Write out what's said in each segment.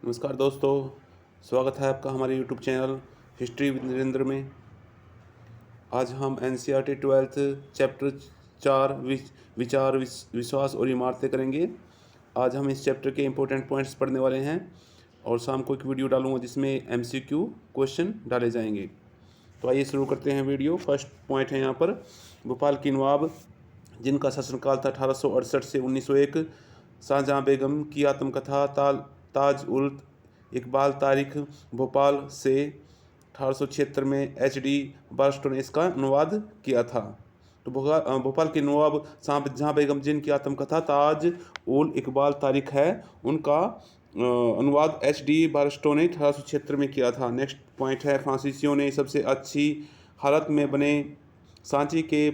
नमस्कार दोस्तों, स्वागत है आपका हमारे YouTube channel history with Narendra में। आज हम NCERT 12th चैप्टर 4 विचार विश्वास और इमारतें करेंगे। आज हम इस चैप्टर के इम्पोर्टेंट पॉइंट्स पढ़ने वाले हैं और शाम को एक वीडियो डालूंगा जिसमें MCQ क्वेश्चन डाले जाएंगे। तो आइए शुरू करते हैं वीडियो। फर्स्ट पॉइंट है यहाँ पर, भोपाल की नवाब जिनका शासनकाल था 1868 से 1901, शाहजहाँ बेगम की आत्मकथा ताज उल इकबाल तारीख भोपाल से 1876 में HD बारस्टो ने इसका अनुवाद किया था। तो भोपाल के नवाब शाहजहाँ बेगम जिनकी आत्मकथा ताज उल इकबाल तारीख है, उनका अनुवाद HD बारस्टो ने 1876 में किया था। नेक्स्ट पॉइंट है, फ्रांसीसियों ने सबसे अच्छी हालत में बने सांची के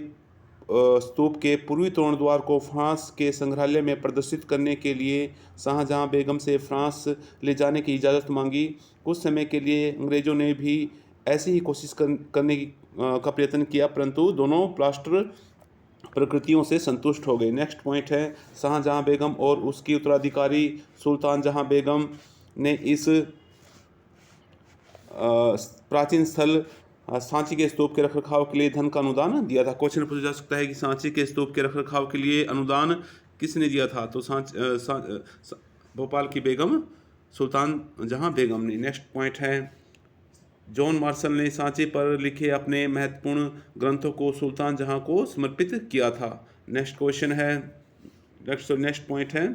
स्तूप के पूर्वी तोरण द्वार को फ्रांस के संग्रहालय में प्रदर्शित करने के लिए शाहजहाँ बेगम से फ्रांस ले जाने की इजाज़त मांगी। कुछ समय के लिए अंग्रेज़ों ने भी ऐसी ही कोशिश करने का प्रयत्न किया, परंतु दोनों प्लास्टर प्रकृतियों से संतुष्ट हो गए। नेक्स्ट पॉइंट है, शाहजहाँ बेगम और उसकी उत्तराधिकारी सुल्तान जहाँ बेगम ने इस प्राचीन स्थल सांची के स्तूप के रखरखाव के लिए धन का अनुदान दिया था। क्वेश्चन पूछा जा सकता है कि सांची के स्तूप के रखरखाव के लिए अनुदान किसने दिया था? तो भोपाल की बेगम सुल्तान जहाँ बेगम ने। नेक्स्ट पॉइंट है, जॉन मार्शल ने सांची पर लिखे अपने महत्वपूर्ण ग्रंथों को सुल्तान जहाँ को समर्पित किया था। नेक्स्ट क्वेश्चन है, नेक्स्ट पॉइंट है,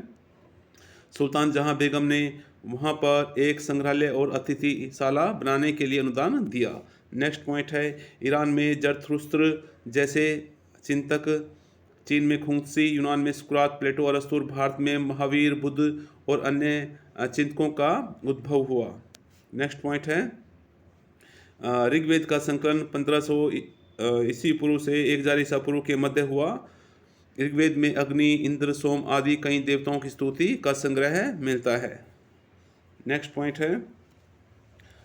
सुल्तान जहाँ बेगम ने वहाँ पर एक संग्रहालय और अतिथिशाला बनाने के लिए अनुदान दिया। नेक्स्ट पॉइंट है, ईरान में जरथुस्त्र जैसे चिंतक, चीन में खुंगत्सी, यूनान में सुकरात, प्लेटो, अरस्तु, भारत में महावीर, बुद्ध और अन्य चिंतकों का उद्भव हुआ। नेक्स्ट पॉइंट है, ऋग्वेद का संकलन 1500 ईस्वी पूर्व से 1000 ईसा पूर्व के मध्य हुआ। ऋग्वेद में अग्नि, इंद्र, सोम आदि कई देवताओं की स्तुति का संग्रह मिलता है। नेक्स्ट पॉइंट है,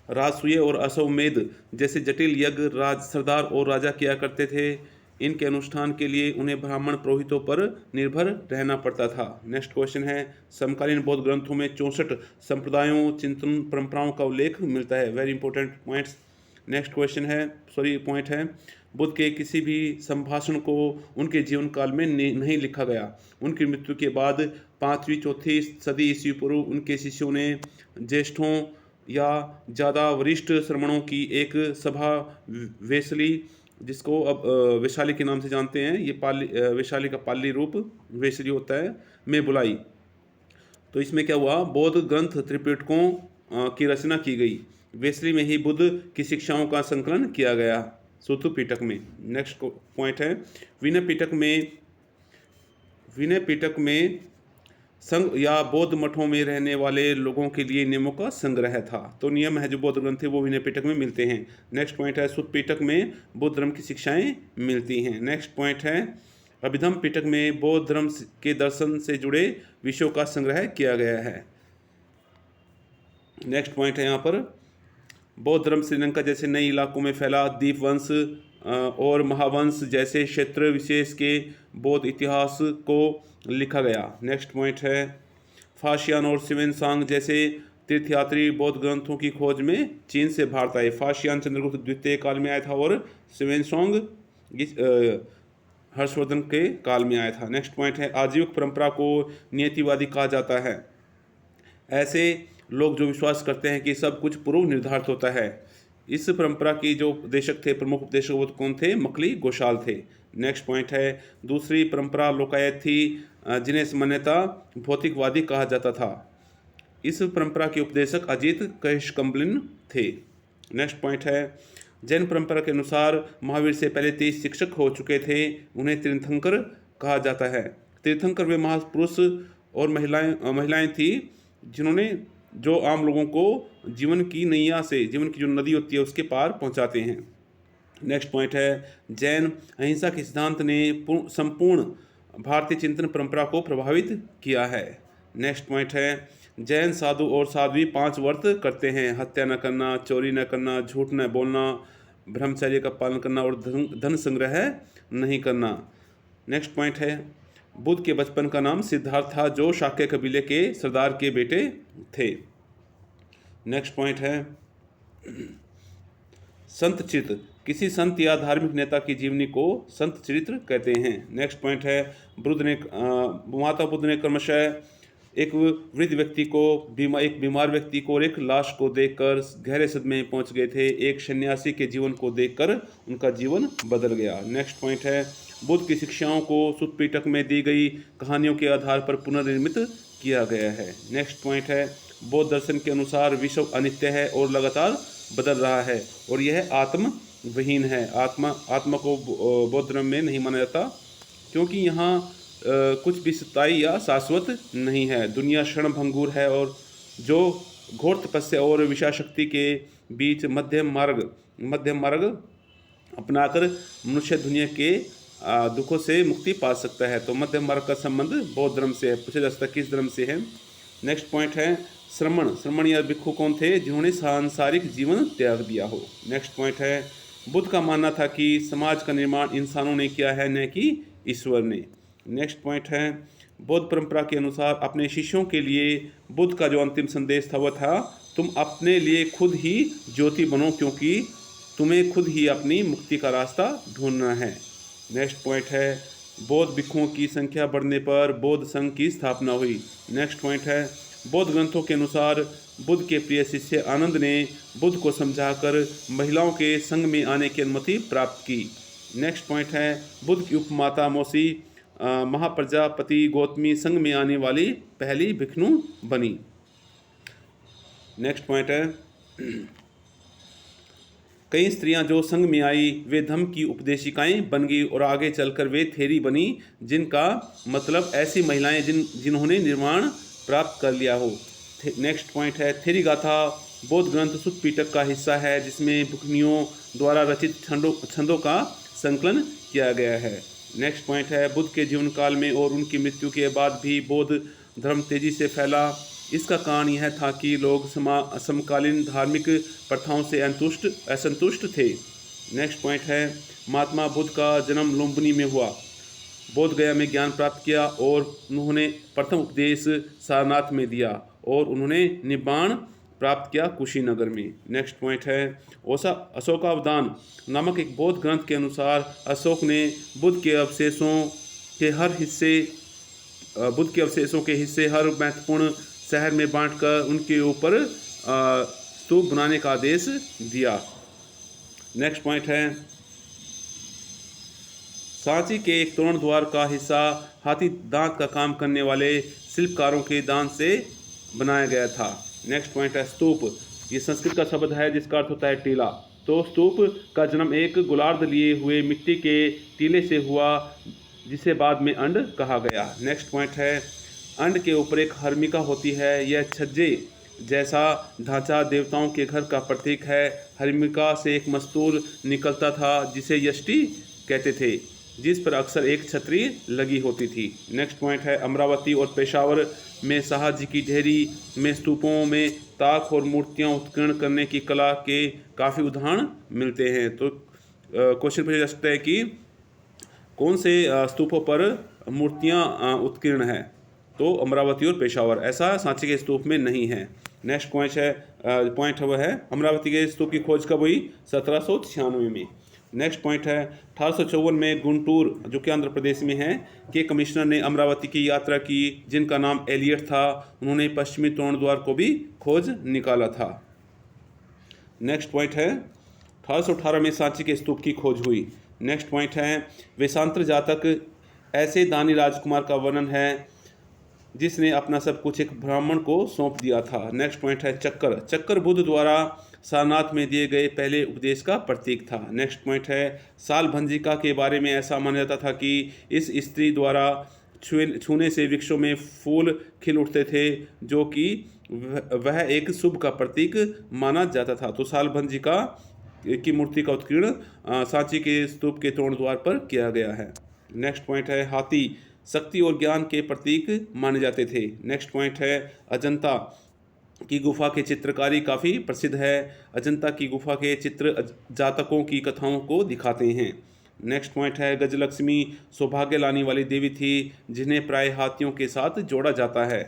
राजसूय और अश्वमेध जैसे जटिल यज्ञ सरदार और राजा किया करते थे। इनके अनुष्ठान के लिए उन्हें ब्राह्मण पुरोहितों पर निर्भर रहना पड़ता था। नेक्स्ट क्वेश्चन है, समकालीन बौद्ध ग्रंथों में 64 संप्रदायों, चिंतन, परंपराओं का उल्लेख मिलता है। Very important points. Next question है, पॉइंट है, बुद्ध के किसी भी संभाषण को उनके जीवन काल में नहीं लिखा गया। उनकी मृत्यु के बाद 5वीं 4वीं सदी ईस्वी पूर्व उनके शिष्यों ने ज्येष्ठों या ज़्यादा वरिष्ठ श्रमणों की एक सभा वेशली, जिसको अब वैशाली के नाम से जानते हैं, ये वैशाली का पाली रूप वेशली होता है, में बुलाई। तो इसमें क्या हुआ, बौद्ध ग्रंथ त्रिपिटकों की रचना की गई। वेशली में ही बुद्ध की शिक्षाओं का संकलन किया गया, सूत्र पिटक में। नेक्स्ट पॉइंट है, विनय पिटक में संघ या बौद्ध मठों में रहने वाले लोगों के लिए नियमों का संग्रह था। तो नियम है जो बौद्ध ग्रंथ थे वो विनय पिटक में मिलते हैं। नेक्स्ट पॉइंट है, सुत्त पिटक में बौद्ध धर्म की शिक्षाएं मिलती हैं। नेक्स्ट पॉइंट है, अभिधम पिटक में बौद्ध धर्म के दर्शन से जुड़े विषयों का संग्रह किया गया है। नेक्स्ट पॉइंट है यहाँ पर, बौद्ध धर्म श्रीलंका जैसे नए इलाकों में फैला। दीप वंश और महावंश जैसे क्षेत्र विशेष के बौद्ध इतिहास को लिखा गया। नेक्स्ट पॉइंट है, फाशियान और शिवेनसांग जैसे तीर्थयात्री बौद्ध ग्रंथों की खोज में चीन से भारत आए। फाशियान चंद्रगुप्त द्वितीय काल में आया था और शिवेनसांग हर्षवर्धन के काल में आया था। नेक्स्ट पॉइंट है, आजीविक परंपरा को नियतिवादी कहा जाता है। ऐसे लोग जो विश्वास करते हैं कि सब कुछ पूर्व निर्धारित होता है। इस परंपरा की जो उपदेशक थे, प्रमुख उपदेशक वो कौन थे? मकली गोशाल थे। नेक्स्ट पॉइंट है, दूसरी परंपरा लोकायत थी, जिन्हें सामान्यतः भौतिकवादी कहा जाता था। इस परंपरा के उपदेशक अजित कैशकम्बलिन थे। नेक्स्ट पॉइंट है, जैन परंपरा के अनुसार महावीर से पहले 30 शिक्षक हो चुके थे, उन्हें तीर्थंकर कहा जाता है। तीर्थंकर वे महापुरुष और महिलाएं थी जिन्होंने जो आम लोगों को जीवन की नैया से, जीवन की जो नदी होती है उसके पार पहुंचाते हैं। नेक्स्ट पॉइंट है, जैन अहिंसा के सिद्धांत ने संपूर्ण भारतीय चिंतन परंपरा को प्रभावित किया है। नेक्स्ट पॉइंट है, जैन साधु और साध्वी 5 व्रत करते हैं। हत्या न करना, चोरी न करना, झूठ न बोलना, ब्रह्मचर्य का पालन करना और धन संग्रह नहीं करना। नेक्स्ट पॉइंट है, बुद्ध के बचपन का नाम सिद्धार्थ था, जो शाक्य कबीले के सरदार के बेटे थे। नेक्स्ट पॉइंट है संत चरित्र, किसी संत या धार्मिक नेता की जीवनी को संत चरित्र कहते हैं। नेक्स्ट पॉइंट है माता बुद्ध ने क्रमशः एक वृद्ध व्यक्ति को एक बीमार व्यक्ति को और एक लाश को देखकर गहरे सदमे में पहुंच गए थे। एक सन्यासी के जीवन को देखकर उनका जीवन बदल गया। नेक्स्ट पॉइंट है बुद्ध की शिक्षाओं को सुत्त पिटक में दी गई कहानियों के आधार पर पुनर्निर्मित किया गया है। नेक्स्ट पॉइंट है बौद्ध दर्शन के अनुसार विश्व अनित्य है और लगातार बदल रहा है और यह आत्मविहीन है। आत्मा को बौद्ध धर्म में नहीं माना जाता क्योंकि यहाँ कुछ भी स्थायी या शाश्वत नहीं है। दुनिया क्षणभंगुर है और जो घोर तपस्या और विषाशक्ति के बीच मध्यम मार्ग अपनाकर मनुष्य दुनिया के दुखों से मुक्ति पा सकता है। तो मध्यम मार्ग का संबंध बौद्ध धर्म से है। पूछा जा सकता है किस धर्म से है। नेक्स्ट पॉइंट है श्रमण या भिक्षु कौन थे जिन्होंने सांसारिक जीवन त्याग दिया हो। नेक्स्ट पॉइंट है बुद्ध का मानना था कि समाज का निर्माण इंसानों ने किया है न कि ईश्वर ने। नेक्स्ट पॉइंट है बौद्ध परंपरा के अनुसार अपने शिष्यों के लिए बुद्ध का जो अंतिम संदेश था वह था तुम अपने लिए खुद ही ज्योति बनो क्योंकि तुम्हें खुद ही अपनी मुक्ति का रास्ता ढूंढना है। नेक्स्ट पॉइंट है बौद्ध भिक्षुओं की संख्या बढ़ने पर बौद्ध संघ की स्थापना हुई। नेक्स्ट पॉइंट है बौद्ध ग्रंथों के अनुसार बुद्ध के प्रिय शिष्य आनंद ने बुद्ध को समझाकर महिलाओं के संघ में आने की अनुमति प्राप्त की। नेक्स्ट पॉइंट है बुद्ध की उपमाता मौसी महाप्रजापति गौतमी संघ में आने वाली पहली भिक्षु बनी। नेक्स्ट पॉइंट है कई स्त्रियां जो संघ में आई वे धम्म की उपदेशिकाएं बन गई और आगे चलकर वे थेरी बनी जिनका मतलब ऐसी महिलाएं जिन्होंने निर्वाण प्राप्त कर लिया हो। नेक्स्ट पॉइंट है थेरी गाथा बौद्ध ग्रंथ सुत्त पिटक का हिस्सा है जिसमें भिक्षुनियों द्वारा रचित छंदों का संकलन किया गया है। नेक्स्ट पॉइंट है बुद्ध के जीवन काल में और उनकी मृत्यु के बाद भी बौद्ध धर्म तेजी से फैला। इसका कारण यह था कि लोग समकालीन धार्मिक प्रथाओं से असंतुष्ट थे। नेक्स्ट पॉइंट है महात्मा बुद्ध का जन्म लुम्बिनी में हुआ। बोध गया में ज्ञान प्राप्त किया और उन्होंने प्रथम उपदेश सारनाथ में दिया और उन्होंने निब्बाण प्राप्त किया कुशीनगर में। नेक्स्ट पॉइंट है अशोकावदान नामक एक बौद्ध ग्रंथ के अनुसार अशोक ने बुद्ध के अवशेषों के हिस्से हर महत्वपूर्ण शहर में बांटकर उनके ऊपर स्तूप बनाने का आदेश दिया। नेक्स्ट पॉइंट है सांची के एक तोरण द्वार का हिस्सा हाथी दांत का काम करने वाले शिल्पकारों के दान से बनाया गया था। नेक्स्ट पॉइंट है स्तूप। ये संस्कृत का शब्द है जिसका अर्थ होता है टीला। तो स्तूप का जन्म एक गोलार्ध लिए हुए मिट्टी के टीले से हुआ जिसे बाद में अंड कहा गया। नेक्स्ट पॉइंट है अंड के ऊपर एक हर्मिका होती है। यह छज्जे जैसा ढांचा देवताओं के घर का प्रतीक है। हर्मिका से एक मस्तूल निकलता था जिसे यष्टि कहते थे, जिस पर अक्सर एक छतरी लगी होती थी। नेक्स्ट पॉइंट है अमरावती और पेशावर में शाह जी की ढेरी में स्तूपों में ताक और मूर्तियां उत्कीर्ण करने की कला के काफ़ी उदाहरण मिलते हैं। तो क्वेश्चन पूछा जा सकता है कि कौन से स्तूपों पर मूर्तियां उत्कीर्ण हैं। तो अमरावती और पेशावर, ऐसा सांची के स्तूप में नहीं है। नेक्स्ट पॉइंट वह है अमरावती के स्तूप की खोज कब हुई? 1796 में। नेक्स्ट पॉइंट है 1854 में गुंटूर जो कि आंध्र प्रदेश में है के कमिश्नर ने अमरावती की यात्रा की जिनका नाम एलियट था। उन्होंने पश्चिमी तोरण द्वार को भी खोज निकाला था। नेक्स्ट पॉइंट है 1818 में सांची के स्तूप की खोज हुई। नेक्स्ट पॉइंट है वेशांतर जातक ऐसे दानी राजकुमार का वर्णन है जिसने अपना सब कुछ एक ब्राह्मण को सौंप दिया था। नेक्स्ट पॉइंट है चक्कर बुद्ध द्वारा सारनाथ में दिए गए पहले उपदेश का प्रतीक था। नेक्स्ट पॉइंट है साल भंजिका के बारे में ऐसा माना जाता था कि इस स्त्री द्वारा छूने से वृक्षों में फूल खिल उठते थे जो कि वह एक शुभ का प्रतीक माना जाता था। तो साल भंजिका की मूर्ति का उत्कीर्ण सांची के स्तूप के तोरण द्वार पर किया गया है। नेक्स्ट पॉइंट है हाथी शक्ति और ज्ञान के प्रतीक माने जाते थे। नेक्स्ट पॉइंट है अजंता की गुफा की चित्रकारी काफ़ी प्रसिद्ध है। अजंता की गुफा के चित्र जातकों की कथाओं को दिखाते हैं। नेक्स्ट पॉइंट है गजलक्ष्मी सौभाग्य लाने वाली देवी थी जिन्हें प्राय हाथियों के साथ जोड़ा जाता है।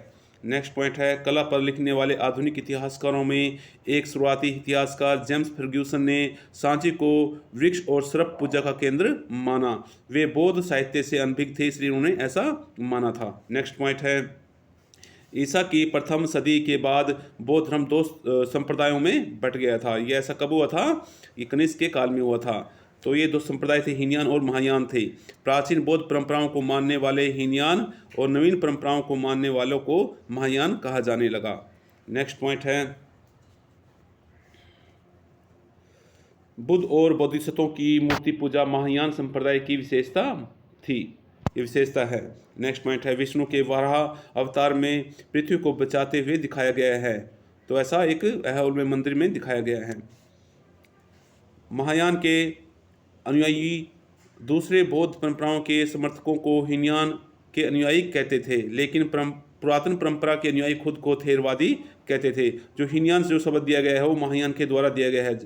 नेक्स्ट पॉइंट है, कला पर लिखने वाले आधुनिक इतिहासकारों में एक शुरुआती इतिहासकार जेम्स फर्ग्यूसन ने सांची को वृक्ष और सर्प पूजा का केंद्र माना। वे बौद्ध साहित्य से अनभिज्ञ थे, इसलिए उन्होंने ऐसा माना था। नेक्स्ट पॉइंट है, ईसा की प्रथम सदी के बाद बौद्ध धर्म दो संप्रदायों में बट गया था। ये ऐसा कब हुआ था? ये कनिष्क के काल में हुआ था। तो ये दो संप्रदाय थे, हीनयान और महायान थे। प्राचीन बौद्ध परंपराओं को मानने वाले हीनयान और नवीन परंपराओं को मानने वालों को महायान कहा जाने लगा। नेक्स्ट पॉइंट है, बुद्ध और बोधिसत्वों की मूर्ति पूजा महायान संप्रदाय की विशेषता थी। ये विशेषता है। नेक्स्ट पॉइंट है, विष्णु के वराह अवतार में पृथ्वी को बचाते हुए दिखाया गया है। तो ऐसा एक ऐहोल में मंदिर में दिखाया गया है। महायान के अनुयायी दूसरे बौद्ध परंपराओं के समर्थकों को हीनयान के अनुयायी कहते थे, लेकिन पुरातन परंपरा के अनुयायी खुद को थेरवादी कहते थे। जो हीनयान से जो शब्द दिया गया है वो महायान के द्वारा दिया गया है।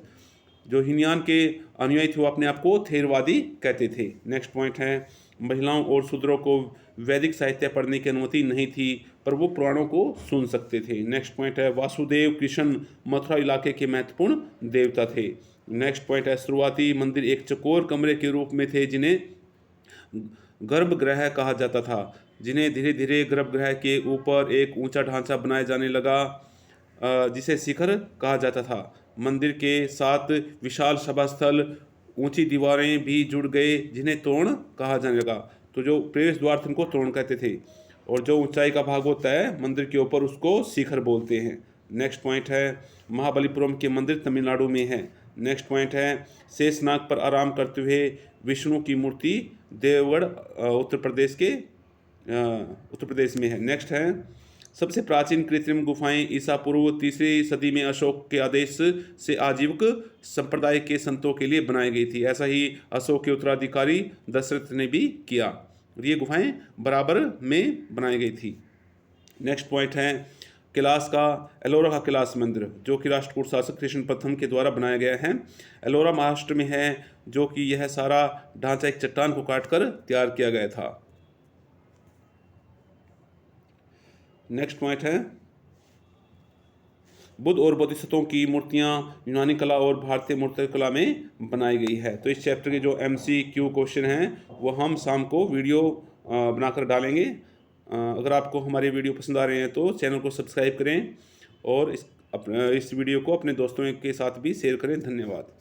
जो हीनयान के अनुयायी थे वो अपने आप को थेरवादी कहते थे। नेक्स्ट पॉइंट है, महिलाओं और शूद्रों को वैदिक साहित्य पढ़ने की अनुमति नहीं थी, पर वो पुराणों को सुन सकते थे। नेक्स्ट पॉइंट है, वासुदेव कृष्ण मथुरा इलाके के महत्वपूर्ण देवता थे। नेक्स्ट पॉइंट है, शुरुआती मंदिर एक चौकोर कमरे के रूप में थे जिन्हें गर्भगृह कहा जाता था, जिन्हें धीरे धीरे गर्भगृह के ऊपर एक ऊंचा ढांचा बनाया जाने लगा जिसे शिखर कहा जाता था। मंदिर के साथ विशाल सभास्थल, ऊंची दीवारें भी जुड़ गए जिन्हें तोरण कहा जाने लगा। तो जो प्रवेश द्वार थे उनको तोरण कहते थे, और जो ऊंचाई का भाग होता है मंदिर के ऊपर उसको शिखर बोलते हैं। नेक्स्ट पॉइंट है, महाबलीपुरम के मंदिर तमिलनाडु में है। नेक्स्ट पॉइंट है, शेषनाग पर आराम करते हुए विष्णु की मूर्ति देवगढ़ उत्तर प्रदेश में है। नेक्स्ट है, सबसे प्राचीन कृत्रिम गुफाएं ईसा पूर्व 3री सदी में अशोक के आदेश से आजीवक संप्रदाय के संतों के लिए बनाई गई थी। ऐसा ही अशोक के उत्तराधिकारी दशरथ ने भी किया। ये गुफाएं बराबर में बनाई गई थी। नेक्स्ट पॉइंट है, एलोरा का कैलाश मंदिर, जो कि राष्ट्रकूट शासक कृष्ण प्रथम के द्वारा बनाया गया है। एलोरा महाराष्ट्र में है, जो कि यह सारा ढांचा एक चट्टान को काटकर तैयार किया गया था। नेक्स्ट पॉइंट है, बुद्ध और बोधिसत्वों की मूर्तियां यूनानी कला और भारतीय मूर्तिकला में बनाई गई है। तो इस चैप्टर के जो MCQ क्वेश्चन हैं वो हम शाम को वीडियो बनाकर डालेंगे। अगर आपको हमारे वीडियो पसंद आ रहे हैं तो चैनल को सब्सक्राइब करें और इस वीडियो को अपने दोस्तों के साथ भी शेयर करें। धन्यवाद।